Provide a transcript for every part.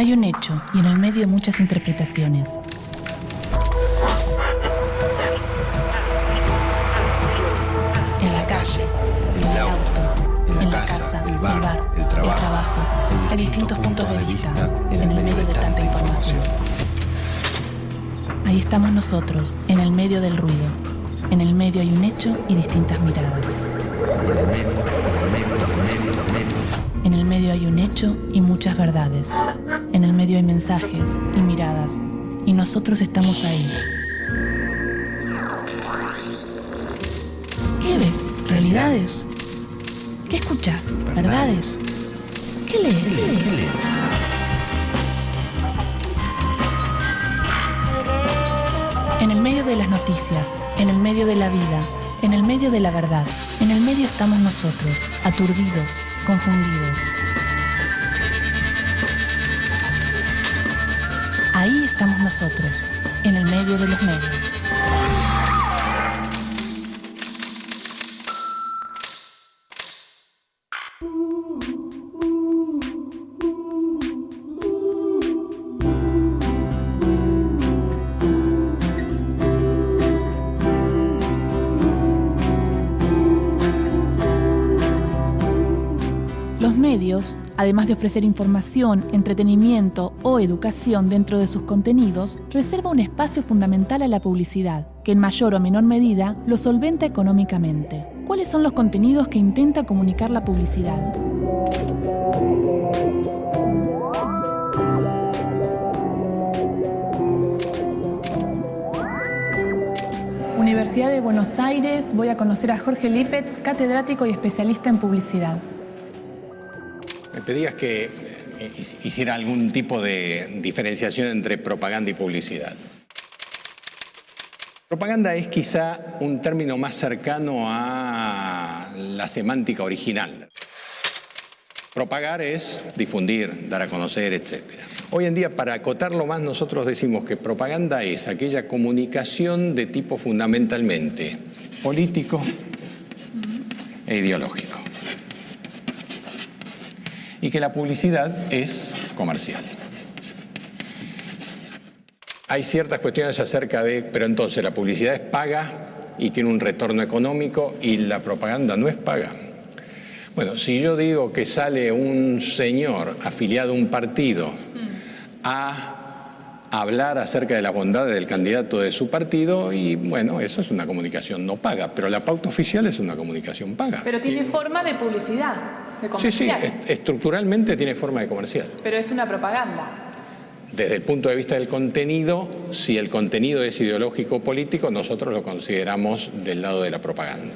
Hay un hecho y en el medio muchas interpretaciones. En la calle, en el auto, en la casa, el bar, el trabajo. Hay distintos puntos de vista en el medio de tanta información. Ahí estamos nosotros, en el medio del ruido. En el medio hay un hecho y distintas miradas. En el medio hay un hecho y muchas verdades. En el medio hay mensajes y miradas. Y nosotros estamos ahí. ¿Qué ves? ¿Realidades? ¿Qué escuchas? ¿Verdades? ¿Qué lees? En el medio de las noticias, en el medio de la vida, en el medio de la verdad, en el medio estamos nosotros, aturdidos, confundidos. Ahí estamos nosotros, en el medio de los medios. Los medios, además de ofrecer información, entretenimiento o educación dentro de sus contenidos, reserva un espacio fundamental a la publicidad, que en mayor o menor medida lo solventa económicamente. ¿Cuáles son los contenidos que intenta comunicar la publicidad? Universidad de Buenos Aires, voy a conocer a Jorge Lípez, catedrático y especialista en publicidad. Me pedías que hiciera algún tipo de diferenciación entre propaganda y publicidad. Propaganda es quizá un término más cercano a la semántica original. Propagar es difundir, dar a conocer, etc. Hoy en día, para acotarlo más, nosotros decimos que propaganda es aquella comunicación de tipo fundamentalmente político e ideológico. Y que la publicidad es comercial. Hay ciertas cuestiones acerca de, pero entonces la publicidad es paga y tiene un retorno económico y la propaganda no es paga. Bueno, si yo digo que sale un señor afiliado a un partido a hablar acerca de las bondades del candidato de su partido, y bueno, eso es una comunicación no paga, pero la pauta oficial es una comunicación paga. Pero tiene forma de publicidad, de comercial. Sí, estructuralmente tiene forma de comercial. Pero es una propaganda. Desde el punto de vista del contenido, si el contenido es ideológico o político, nosotros lo consideramos del lado de la propaganda.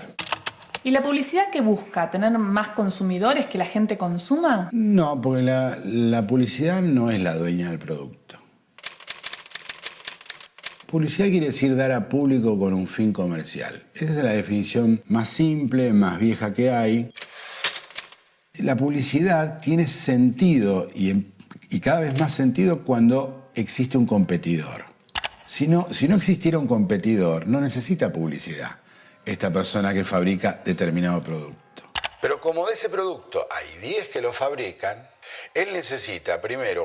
¿Y la publicidad qué busca? ¿Tener más consumidores, que la gente consuma? No, porque la publicidad no es la dueña del producto. Publicidad quiere decir dar a público con un fin comercial. Esa es la definición más simple, más vieja que hay. La publicidad tiene sentido y cada vez más sentido cuando existe un competidor. Si no existiera un competidor, no necesita publicidad esta persona que fabrica determinado producto. Pero como de ese producto hay 10 que lo fabrican, él necesita primero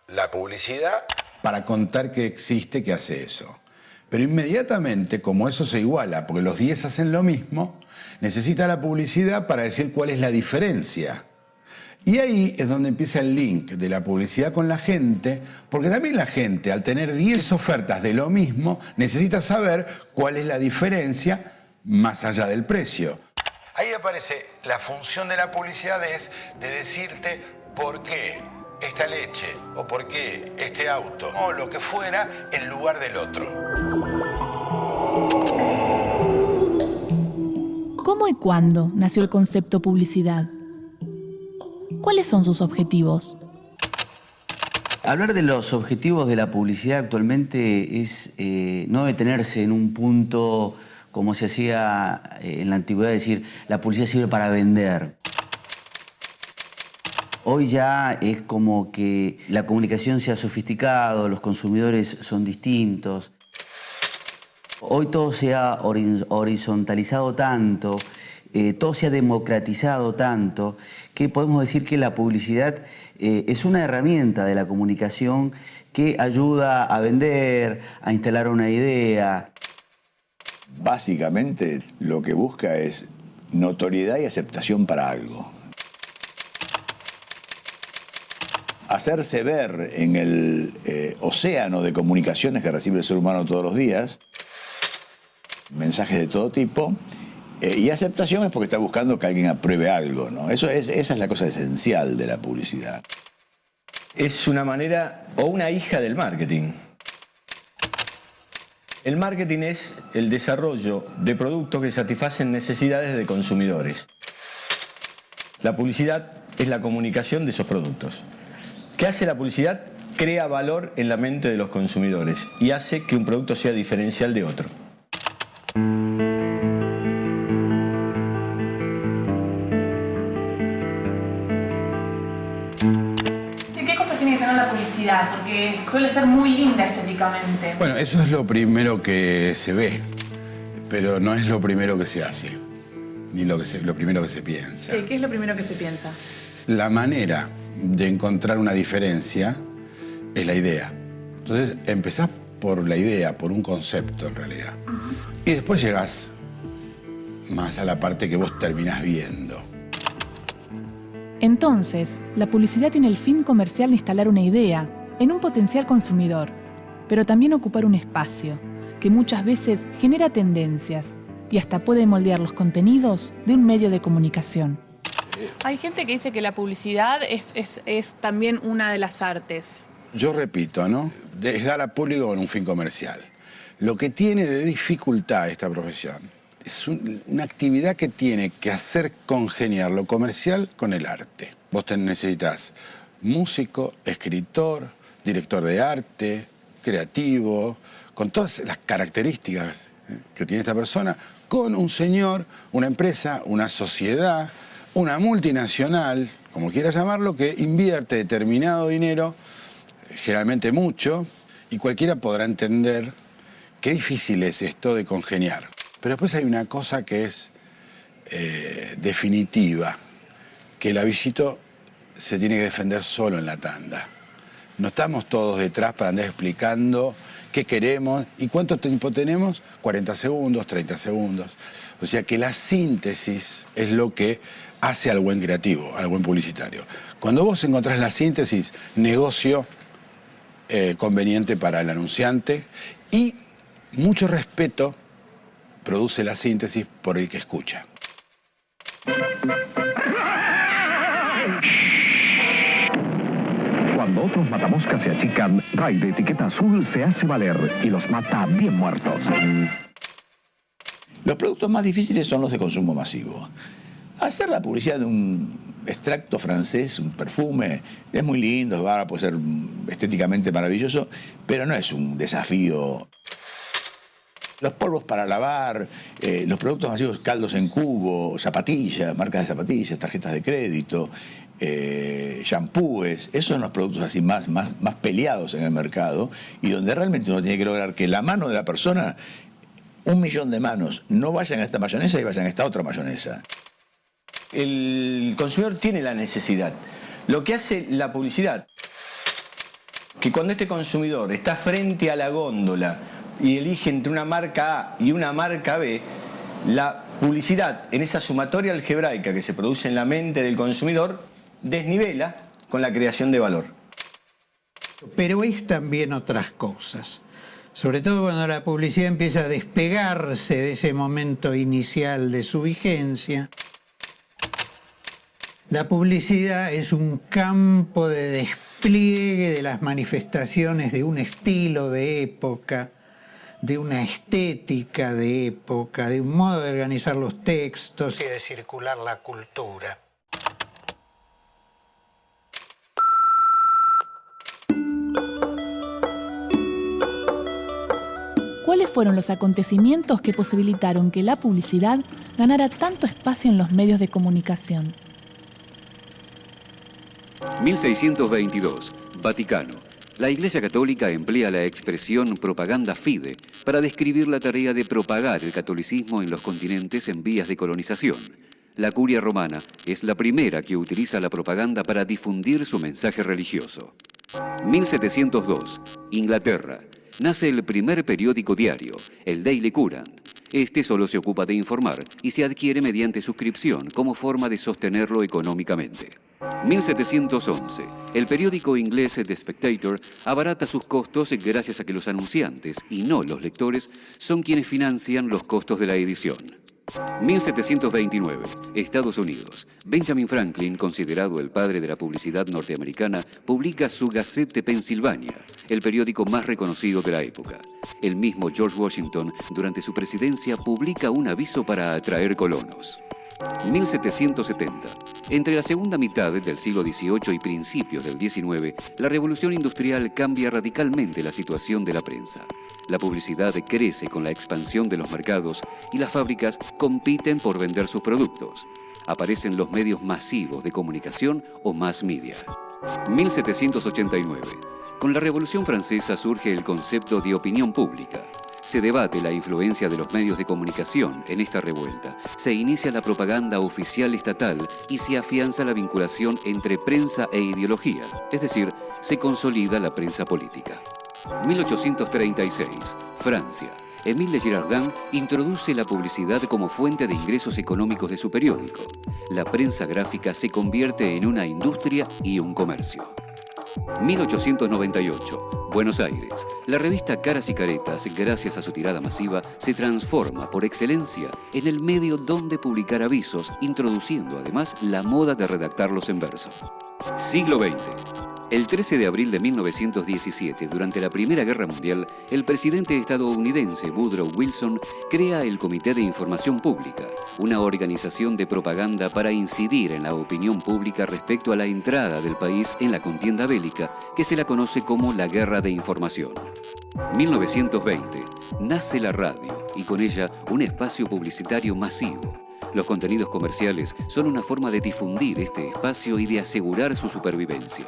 la publicidad para contar que existe, que hace eso. Pero inmediatamente, como eso se iguala, porque los 10 hacen lo mismo, necesita la publicidad para decir cuál es la diferencia. Y ahí es donde empieza el link de la publicidad con la gente, porque también la gente, al tener 10 ofertas de lo mismo, necesita saber cuál es la diferencia más allá del precio. Ahí aparece la función de la publicidad, es de decirte por qué esta leche o por qué este auto o lo que fuera en lugar del otro. ¿Cómo y cuándo nació el concepto publicidad? ¿Cuáles son sus objetivos? Hablar de los objetivos de la publicidad actualmente es no detenerse en un punto como se hacía en la antigüedad, decir la publicidad sirve para vender. Hoy ya es como que la comunicación se ha sofisticado, los consumidores son distintos. Hoy todo se ha horizontalizado tanto, todo se ha democratizado tanto, que podemos decir que la publicidad es una herramienta de la comunicación que ayuda a vender, a instalar una idea. Básicamente lo que busca es notoriedad y aceptación para algo. Hacerse ver en el océano de comunicaciones que recibe el ser humano todos los días, mensajes de todo tipo, y aceptación es porque está buscando que alguien apruebe algo, ¿no? Esa es la cosa esencial de la publicidad. Es una manera o una hija del marketing. El marketing es el desarrollo de productos que satisfacen necesidades de consumidores. La publicidad es la comunicación de esos productos. ¿Qué hace la publicidad? Crea valor en la mente de los consumidores y hace que un producto sea diferencial de otro. ¿Qué cosas tiene que tener la publicidad? Porque suele ser muy linda estéticamente. Bueno, eso es lo primero que se ve, pero no es lo primero que se hace, ni lo primero que se piensa. Sí, ¿qué es lo primero que se piensa? La manera de encontrar una diferencia es la idea. Entonces empezás por la idea, por un concepto en realidad. Y después llegás más a la parte que vos terminás viendo. Entonces, la publicidad tiene el fin comercial de instalar una idea en un potencial consumidor, pero también ocupar un espacio que muchas veces genera tendencias y hasta puede moldear los contenidos de un medio de comunicación. Hay gente que dice que la publicidad es también una de las artes. Yo repito, ¿no? Es dar a público con un fin comercial. Lo que tiene de dificultad esta profesión es una actividad que tiene que hacer congeniar lo comercial con el arte. Vos necesitas músico, escritor, director de arte, creativo, con todas las características que tiene esta persona, con un señor, una empresa, una sociedad, una multinacional, como quieras llamarlo, que invierte determinado dinero, generalmente mucho, y cualquiera podrá entender qué difícil es esto de congeniar. Pero después hay una cosa que es definitiva, que el avicito se tiene que defender solo en la tanda. No estamos todos detrás para andar explicando qué queremos y cuánto tiempo tenemos, 40 segundos, 30 segundos. O sea que la síntesis es lo que hace al buen creativo, al buen publicitario. Cuando vos encontrás la síntesis, negocio conveniente para el anunciante y mucho respeto produce la síntesis por el que escucha. Cuando otros matamoscas se achican, Ray de etiqueta azul se hace valer y los mata bien muertos. Los productos más difíciles son los de consumo masivo. Hacer la publicidad de un extracto francés, un perfume, es muy lindo, puede ser estéticamente maravilloso, pero no es un desafío. Los polvos para lavar, los productos masivos, caldos en cubo, zapatillas, marcas de zapatillas, tarjetas de crédito, shampoos, esos son los productos así más peleados en el mercado y donde realmente uno tiene que lograr que la mano de la persona, 1 millón de manos, no vayan a esta mayonesa y vayan a esta otra mayonesa. El consumidor tiene la necesidad. Lo que hace la publicidad, que cuando este consumidor está frente a la góndola y elige entre una marca A y una marca B, la publicidad en esa sumatoria algebraica que se produce en la mente del consumidor desnivela con la creación de valor. Pero es también otras cosas. Sobre todo cuando la publicidad empieza a despegarse de ese momento inicial de su vigencia. La publicidad es un campo de despliegue de las manifestaciones de un estilo de época, de una estética de época, de un modo de organizar los textos y de circular la cultura. ¿Cuáles fueron los acontecimientos que posibilitaron que la publicidad ganara tanto espacio en los medios de comunicación? 1622, Vaticano. La Iglesia Católica emplea la expresión propaganda fide para describir la tarea de propagar el catolicismo en los continentes en vías de colonización. La Curia Romana es la primera que utiliza la propaganda para difundir su mensaje religioso. 1702, Inglaterra. Nace el primer periódico diario, el Daily Courant. Este solo se ocupa de informar y se adquiere mediante suscripción como forma de sostenerlo económicamente. 1711. El periódico inglés The Spectator abarata sus costos gracias a que los anunciantes, y no los lectores, son quienes financian los costos de la edición. 1729. Estados Unidos. Benjamin Franklin, considerado el padre de la publicidad norteamericana, publica su Gazette de Pensilvania, el periódico más reconocido de la época. El mismo George Washington, durante su presidencia, publica un aviso para atraer colonos. 1770. Entre la segunda mitad del siglo XVIII y principios del XIX, la revolución industrial cambia radicalmente la situación de la prensa. La publicidad crece con la expansión de los mercados y las fábricas compiten por vender sus productos. Aparecen los medios masivos de comunicación o mass media. 1789. Con la Revolución Francesa surge el concepto de opinión pública. Se debate la influencia de los medios de comunicación en esta revuelta. Se inicia la propaganda oficial estatal y se afianza la vinculación entre prensa e ideología, es decir, se consolida la prensa política. 1836, Francia. Émile Girardin introduce la publicidad como fuente de ingresos económicos de su periódico. La prensa gráfica se convierte en una industria y un comercio. 1898, Buenos Aires. La revista Caras y Caretas, gracias a su tirada masiva, se transforma por excelencia en el medio donde publicar avisos, introduciendo además la moda de redactarlos en verso. Siglo XX. El 13 de abril de 1917, durante la Primera Guerra Mundial, el presidente estadounidense Woodrow Wilson crea el Comité de Información Pública, una organización de propaganda para incidir en la opinión pública respecto a la entrada del país en la contienda bélica, que se la conoce como la Guerra de Información. 1920. Nace la radio y con ella un espacio publicitario masivo. Los contenidos comerciales son una forma de difundir este espacio y de asegurar su supervivencia.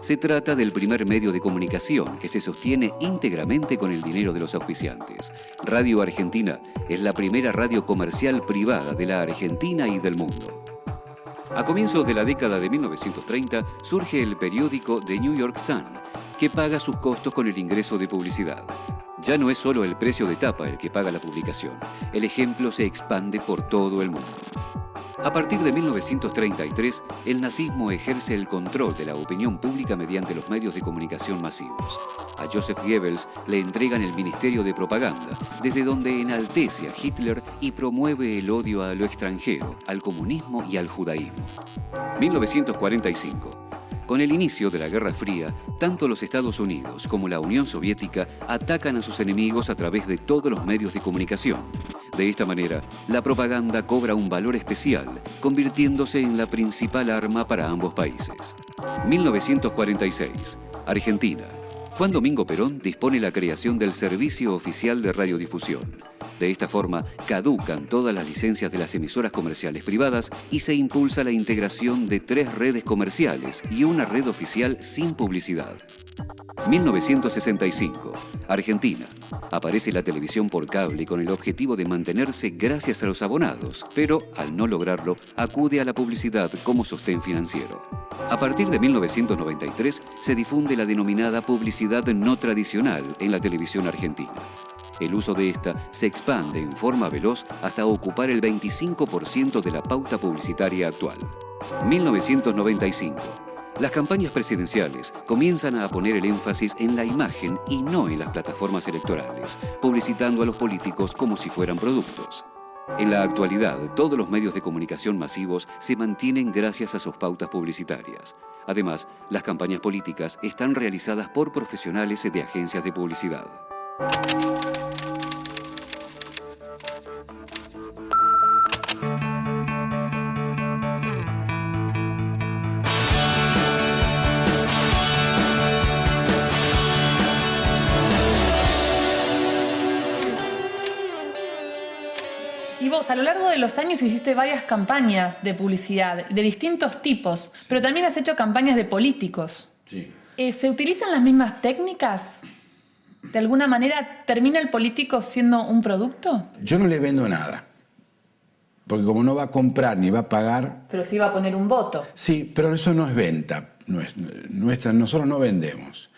Se trata del primer medio de comunicación que se sostiene íntegramente con el dinero de los auspiciantes. Radio Argentina es la primera radio comercial privada de la Argentina y del mundo. A comienzos de la década de 1930 surge el periódico The New York Sun, que paga sus costos con el ingreso de publicidad. Ya no es solo el precio de tapa el que paga la publicación. El ejemplo se expande por todo el mundo. A partir de 1933, el nazismo ejerce el control de la opinión pública mediante los medios de comunicación masivos. A Joseph Goebbels le entregan el Ministerio de Propaganda, desde donde enaltece a Hitler y promueve el odio a lo extranjero, al comunismo y al judaísmo. 1945. Con el inicio de la Guerra Fría, tanto los Estados Unidos como la Unión Soviética atacan a sus enemigos a través de todos los medios de comunicación. De esta manera, la propaganda cobra un valor especial, convirtiéndose en la principal arma para ambos países. 1946. Argentina. Juan Domingo Perón dispone la creación del Servicio Oficial de Radiodifusión. De esta forma, caducan todas las licencias de las emisoras comerciales privadas y se impulsa la integración de 3 redes comerciales y una red oficial sin publicidad. 1965. Argentina. Aparece la televisión por cable con el objetivo de mantenerse gracias a los abonados, pero al no lograrlo, acude a la publicidad como sostén financiero. A partir de 1993 se difunde la denominada publicidad no tradicional en la televisión argentina. El uso de esta se expande en forma veloz hasta ocupar el 25% de la pauta publicitaria actual. 1995. Las campañas presidenciales comienzan a poner el énfasis en la imagen y no en las plataformas electorales, publicitando a los políticos como si fueran productos. En la actualidad, todos los medios de comunicación masivos se mantienen gracias a sus pautas publicitarias. Además, las campañas políticas están realizadas por profesionales de agencias de publicidad. Y vos, a lo largo de los años hiciste varias campañas de publicidad, de distintos tipos, sí, pero también has hecho campañas de políticos. Sí. ¿Se utilizan las mismas técnicas? ¿De alguna manera termina el político siendo un producto? Yo no le vendo nada. Porque como no va a comprar ni va a pagar... Pero sí va a poner un voto. Sí, pero eso no es venta. Nosotros no vendemos.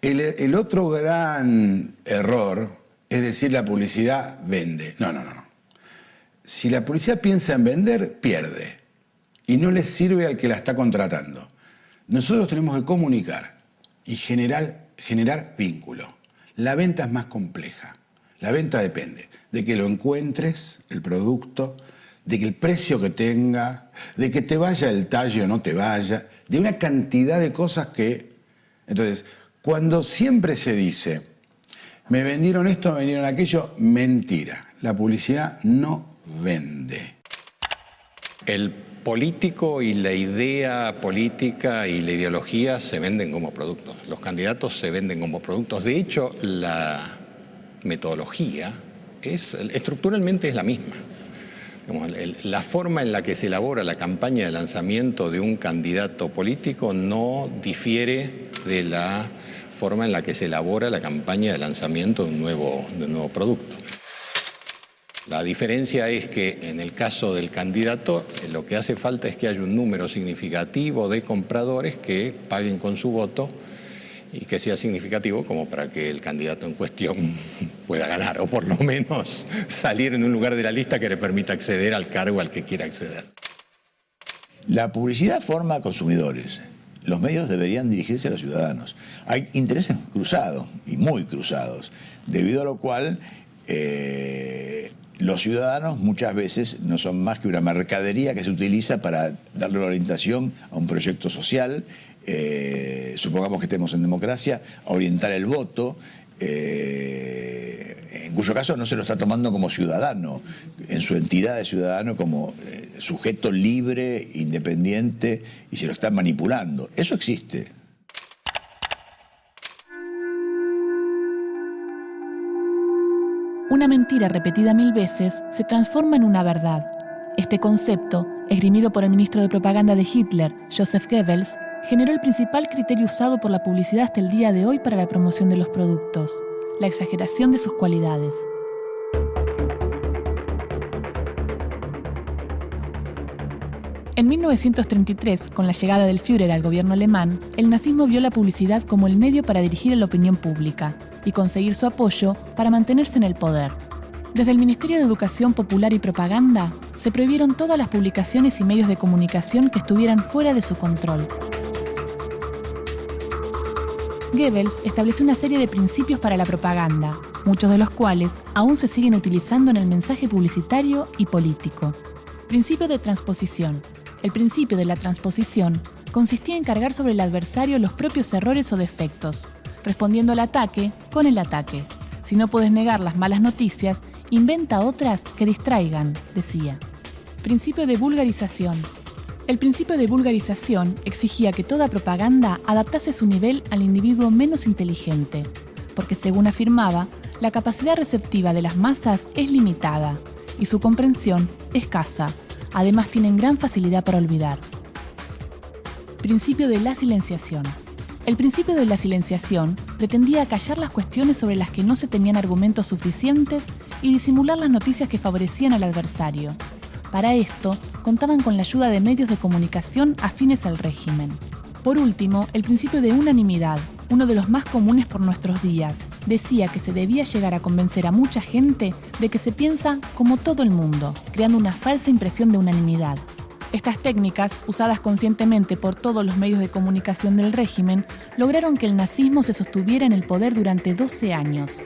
El otro gran error es decir la publicidad vende. No. Si la publicidad piensa en vender, pierde. Y no le sirve al que la está contratando. Nosotros tenemos que comunicar y generar vínculo. La venta es más compleja. La venta depende de que lo encuentres, el producto, de que el precio que tenga, de que te vaya el tallo o no te vaya, de una cantidad de cosas que... Entonces, cuando siempre se dice, me vendieron esto, me vendieron aquello, mentira. La publicidad no vende. El político y la idea política y la ideología se venden como productos. Los candidatos se venden como productos. De hecho, la metodología estructuralmente es la misma. La forma en la que se elabora la campaña de lanzamiento de un candidato político no difiere de la forma en la que se elabora la campaña de lanzamiento de un nuevo producto. La diferencia es que en el caso del candidato lo que hace falta es que haya un número significativo de compradores que paguen con su voto y que sea significativo como para que el candidato en cuestión pueda ganar o por lo menos salir en un lugar de la lista que le permita acceder al cargo al que quiera acceder. La publicidad forma consumidores. Los medios deberían dirigirse a los ciudadanos. Hay intereses cruzados y muy cruzados, debido a lo cual los ciudadanos muchas veces no son más que una mercadería que se utiliza para darle una orientación a un proyecto social, supongamos que estemos en democracia, a orientar el voto, en cuyo caso no se lo está tomando como ciudadano, en su entidad de ciudadano como sujeto libre, independiente, y se lo están manipulando. Eso existe. Una mentira repetida 1000 veces se transforma en una verdad. Este concepto, esgrimido por el ministro de propaganda de Hitler, Joseph Goebbels, generó el principal criterio usado por la publicidad hasta el día de hoy para la promoción de los productos: la exageración de sus cualidades. En 1933, con la llegada del Führer al gobierno alemán, el nazismo vio la publicidad como el medio para dirigir a la opinión pública y conseguir su apoyo para mantenerse en el poder. Desde el Ministerio de Educación Popular y Propaganda, se prohibieron todas las publicaciones y medios de comunicación que estuvieran fuera de su control. Goebbels estableció una serie de principios para la propaganda, muchos de los cuales aún se siguen utilizando en el mensaje publicitario y político. Principio de transposición. El principio de la transposición consistía en cargar sobre el adversario los propios errores o defectos, respondiendo al ataque con el ataque. Si no puedes negar las malas noticias, inventa otras que distraigan, decía. Principio de vulgarización. El principio de vulgarización exigía que toda propaganda adaptase su nivel al individuo menos inteligente, porque según afirmaba, la capacidad receptiva de las masas es limitada y su comprensión escasa. Además, tienen gran facilidad para olvidar. Principio de la silenciación. El principio de la silenciación pretendía callar las cuestiones sobre las que no se tenían argumentos suficientes y disimular las noticias que favorecían al adversario. Para esto, contaban con la ayuda de medios de comunicación afines al régimen. Por último, el principio de unanimidad, uno de los más comunes por nuestros días, decía que se debía llegar a convencer a mucha gente de que se piensa como todo el mundo, creando una falsa impresión de unanimidad. Estas técnicas, usadas conscientemente por todos los medios de comunicación del régimen, lograron que el nazismo se sostuviera en el poder durante 12 años.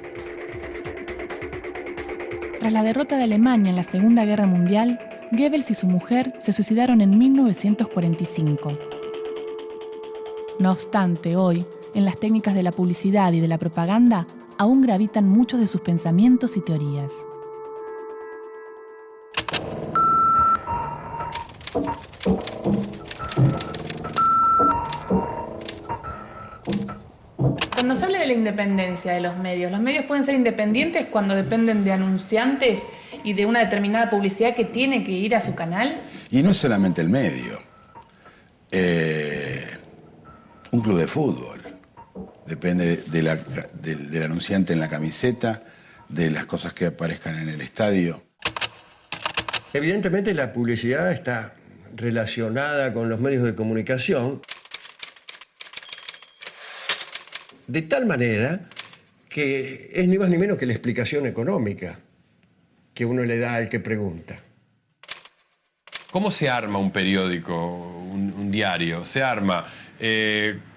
Tras la derrota de Alemania en la Segunda Guerra Mundial, Goebbels y su mujer se suicidaron en 1945. No obstante, hoy, en las técnicas de la publicidad y de la propaganda, aún gravitan muchos de sus pensamientos y teorías. Cuando se habla de la independencia de los medios pueden ser independientes cuando dependen de anunciantes y de una determinada publicidad que tiene que ir a su canal. Y no es solamente el medio. Un club de fútbol, depende del anunciante en la camiseta, de las cosas que aparezcan en el estadio. Evidentemente la publicidad está relacionada con los medios de comunicación de tal manera que es ni más ni menos que la explicación económica que uno le da al que pregunta. ¿Cómo se arma un periódico, un diario? Se arma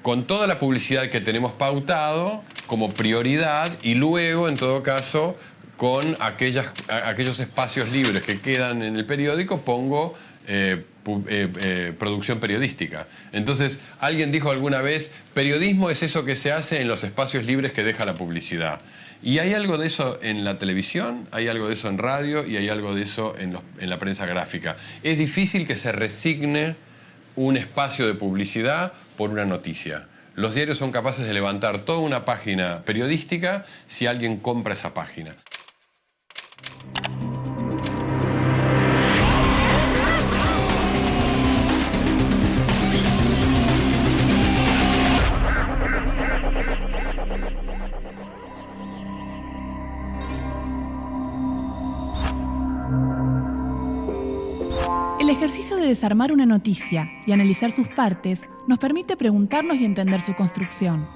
con toda la publicidad que tenemos pautado como prioridad y luego, en todo caso, con aquellos espacios libres que quedan en el periódico, pongo producción periodística. Entonces, alguien dijo alguna vez, periodismo es eso que se hace en los espacios libres que deja la publicidad. Y hay algo de eso en la televisión, hay algo de eso en radio y hay algo de eso en la prensa gráfica. Es difícil que se resigne un espacio de publicidad por una noticia. Los diarios son capaces de levantar toda una página periodística si alguien compra esa página. El ejercicio de desarmar una noticia y analizar sus partes nos permite preguntarnos y entender su construcción.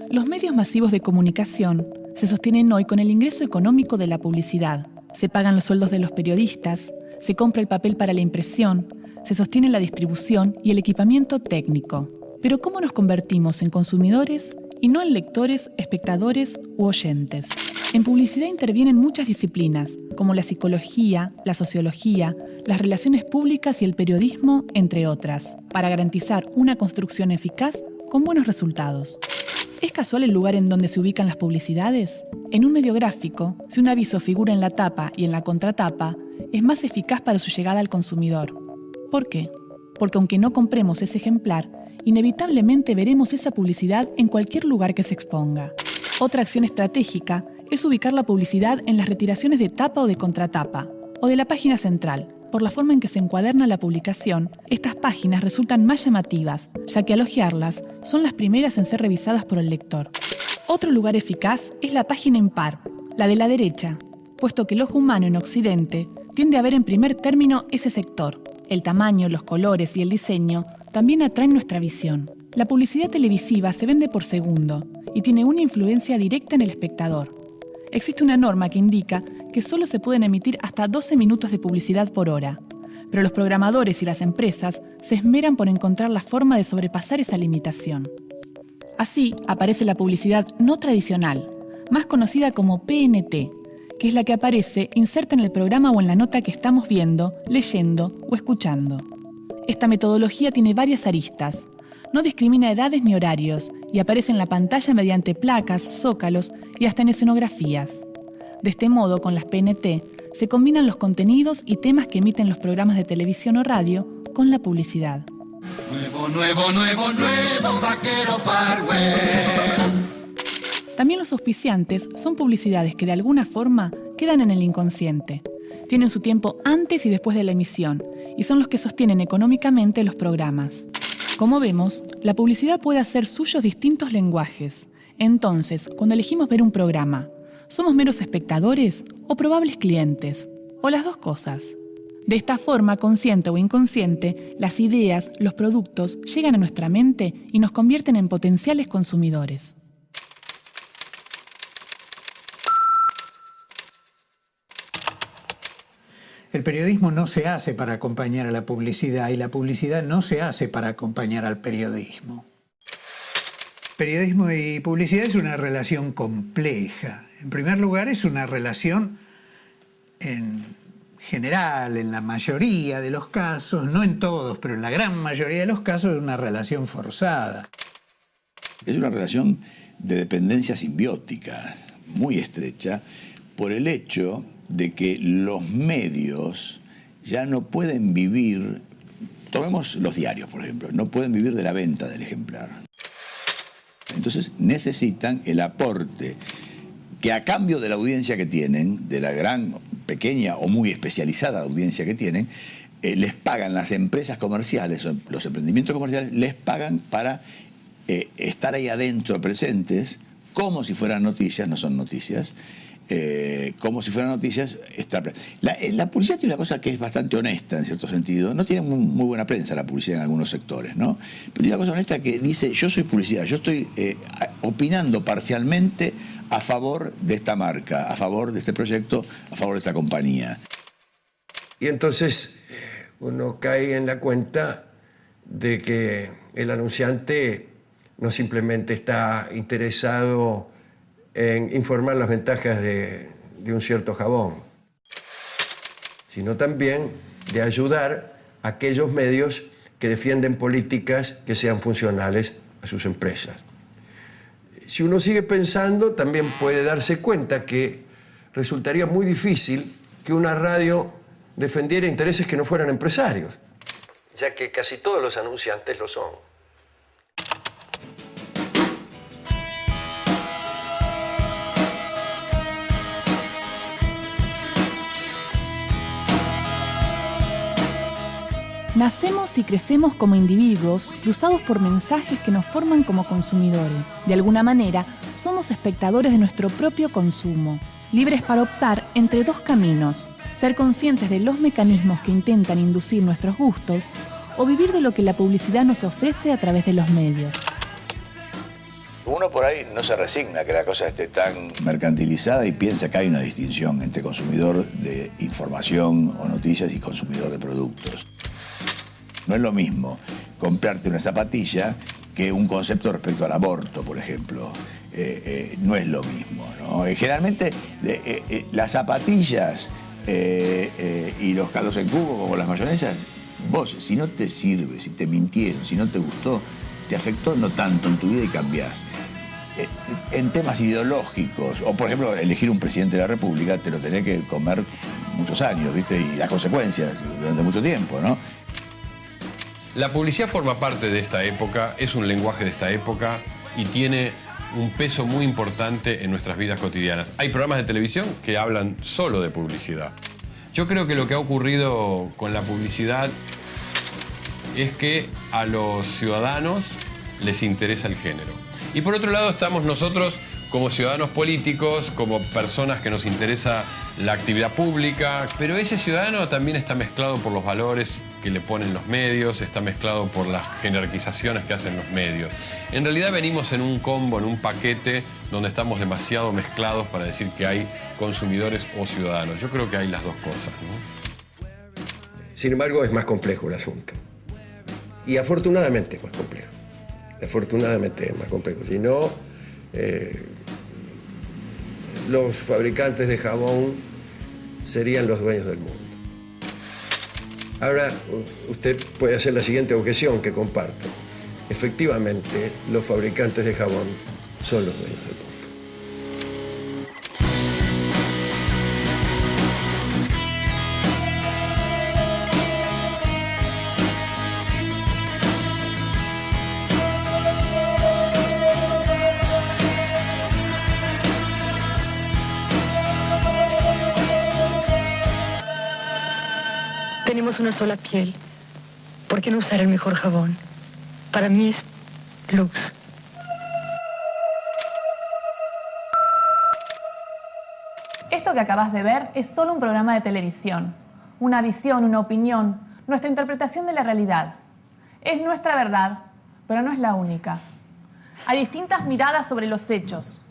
Los medios masivos de comunicación se sostienen hoy con el ingreso económico de la publicidad. Se pagan los sueldos de los periodistas, se compra el papel para la impresión, se sostiene la distribución y el equipamiento técnico. Pero ¿cómo nos convertimos en consumidores y no en lectores, espectadores u oyentes? En publicidad intervienen muchas disciplinas, como la psicología, la sociología, las relaciones públicas y el periodismo, entre otras, para garantizar una construcción eficaz con buenos resultados. ¿Es casual el lugar en donde se ubican las publicidades? En un medio gráfico, si un aviso figura en la tapa y en la contratapa, es más eficaz para su llegada al consumidor. ¿Por qué? Porque aunque no compremos ese ejemplar, inevitablemente veremos esa publicidad en cualquier lugar que se exponga. Otra acción estratégica es ubicar la publicidad en las retiraciones de tapa o de contratapa, o de la página central. Por la forma en que se encuaderna la publicación, estas páginas resultan más llamativas, ya que al hojearlas son las primeras en ser revisadas por el lector. Otro lugar eficaz es la página impar, la de la derecha, puesto que el ojo humano en Occidente tiende a ver en primer término ese sector. El tamaño, los colores y el diseño también atraen nuestra visión. La publicidad televisiva se vende por segundo y tiene una influencia directa en el espectador. Existe una norma que indica que solo se pueden emitir hasta 12 minutos de publicidad por hora, pero los programadores y las empresas se esmeran por encontrar la forma de sobrepasar esa limitación. Así aparece la publicidad no tradicional, más conocida como PNT, que es la que aparece inserta en el programa o en la nota que estamos viendo, leyendo o escuchando. Esta metodología tiene varias aristas. No discrimina edades ni horarios y aparece en la pantalla mediante placas, zócalos y hasta en escenografías. De este modo, con las PNT, se combinan los contenidos y temas que emiten los programas de televisión o radio con la publicidad. Nuevo, vaquero Farwell. También los auspiciantes son publicidades que de alguna forma quedan en el inconsciente. Tienen su tiempo antes y después de la emisión y son los que sostienen económicamente los programas. Como vemos, la publicidad puede hacer suyos distintos lenguajes. Entonces, cuando elegimos ver un programa, ¿somos meros espectadores o probables clientes? O las dos cosas. De esta forma, consciente o inconsciente, las ideas, los productos llegan a nuestra mente y nos convierten en potenciales consumidores. El periodismo no se hace para acompañar a la publicidad y la publicidad no se hace para acompañar al periodismo. Periodismo y publicidad es una relación compleja. En primer lugar, es una relación en general, en la mayoría de los casos, no en todos, pero en la gran mayoría de los casos, es una relación forzada. Es una relación de dependencia simbiótica, muy estrecha, por el hecho de que los medios ya no pueden vivir, tomemos los diarios por ejemplo, no pueden vivir de la venta del ejemplar. Entonces necesitan el aporte que a cambio de la audiencia que tienen, de la gran, pequeña o muy especializada audiencia que tienen, les pagan las empresas comerciales, los emprendimientos comerciales, les pagan para estar ahí adentro presentes, como si fueran noticias, no son noticias, como si fueran noticias. La publicidad tiene una cosa que es bastante honesta en cierto sentido. No tiene muy buena prensa la publicidad en algunos sectores, ¿no? Pero tiene una cosa honesta que dice: yo soy publicidad, yo estoy opinando parcialmente a favor de esta marca, a favor de este proyecto, a favor de esta compañía. Y entonces uno cae en la cuenta de que el anunciante no simplemente está interesado en informar las ventajas de un cierto jabón, sino también de ayudar a aquellos medios que defienden políticas que sean funcionales a sus empresas. Si uno sigue pensando, también puede darse cuenta que resultaría muy difícil que una radio defendiera intereses que no fueran empresarios, ya que casi todos los anunciantes lo son. Nacemos y crecemos como individuos, cruzados por mensajes que nos forman como consumidores. De alguna manera, somos espectadores de nuestro propio consumo, libres para optar entre dos caminos: ser conscientes de los mecanismos que intentan inducir nuestros gustos, o vivir de lo que la publicidad nos ofrece a través de los medios. Uno por ahí no se resigna a que la cosa esté tan mercantilizada y piensa que hay una distinción entre consumidor de información o noticias y consumidor de productos. No es lo mismo comprarte una zapatilla que un concepto respecto al aborto, por ejemplo. No es lo mismo, ¿no? Generalmente las zapatillas y los caldos en cubo, como las mayonesas, vos, si no te sirve, si te mintieron, si no te gustó, te afectó no tanto en tu vida y cambiás. En temas ideológicos, o por ejemplo, elegir un presidente de la República, te lo tenés que comer muchos años, ¿viste? Y las consecuencias durante mucho tiempo, ¿no? La publicidad forma parte de esta época, es un lenguaje de esta época y tiene un peso muy importante en nuestras vidas cotidianas. Hay programas de televisión que hablan solo de publicidad. Yo creo que lo que ha ocurrido con la publicidad es que a los ciudadanos les interesa el género. Y por otro lado estamos nosotros como ciudadanos políticos, como personas que nos interesa la actividad pública, pero ese ciudadano también está mezclado por los valores que le ponen los medios, está mezclado por las jerarquizaciones que hacen los medios. En realidad venimos en un combo, en un paquete, donde estamos demasiado mezclados para decir que hay consumidores o ciudadanos. Yo creo que hay las dos cosas, ¿no? Sin embargo, es más complejo el asunto. Y afortunadamente es más complejo. Afortunadamente es más complejo. Si no, los fabricantes de jabón serían los dueños del mundo. Ahora, usted puede hacer la siguiente objeción que comparto. Efectivamente, los fabricantes de jabón son los dueños del mundo. Tenemos una sola piel. ¿Por qué no usar el mejor jabón? Para mí es Lux. Esto que acabas de ver es solo un programa de televisión. Una visión, una opinión, nuestra interpretación de la realidad. Es nuestra verdad, pero no es la única. Hay distintas miradas sobre los hechos.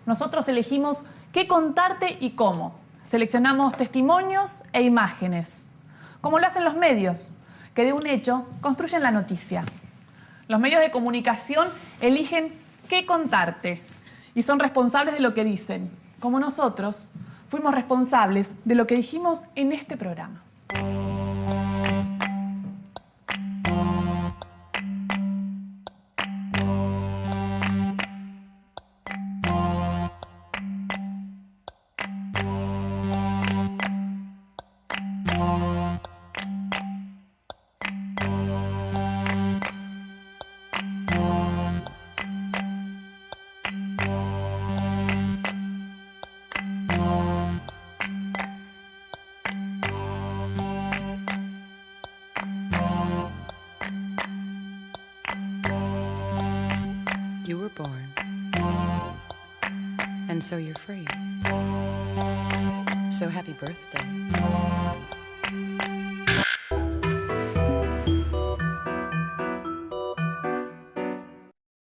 Nosotros elegimos qué contarte y cómo. Seleccionamos testimonios e imágenes, como lo hacen los medios, que de un hecho construyen la noticia. Los medios de comunicación eligen qué contarte y son responsables de lo que dicen, como nosotros fuimos responsables de lo que dijimos en este programa. were born. And so you're free. So happy birthday.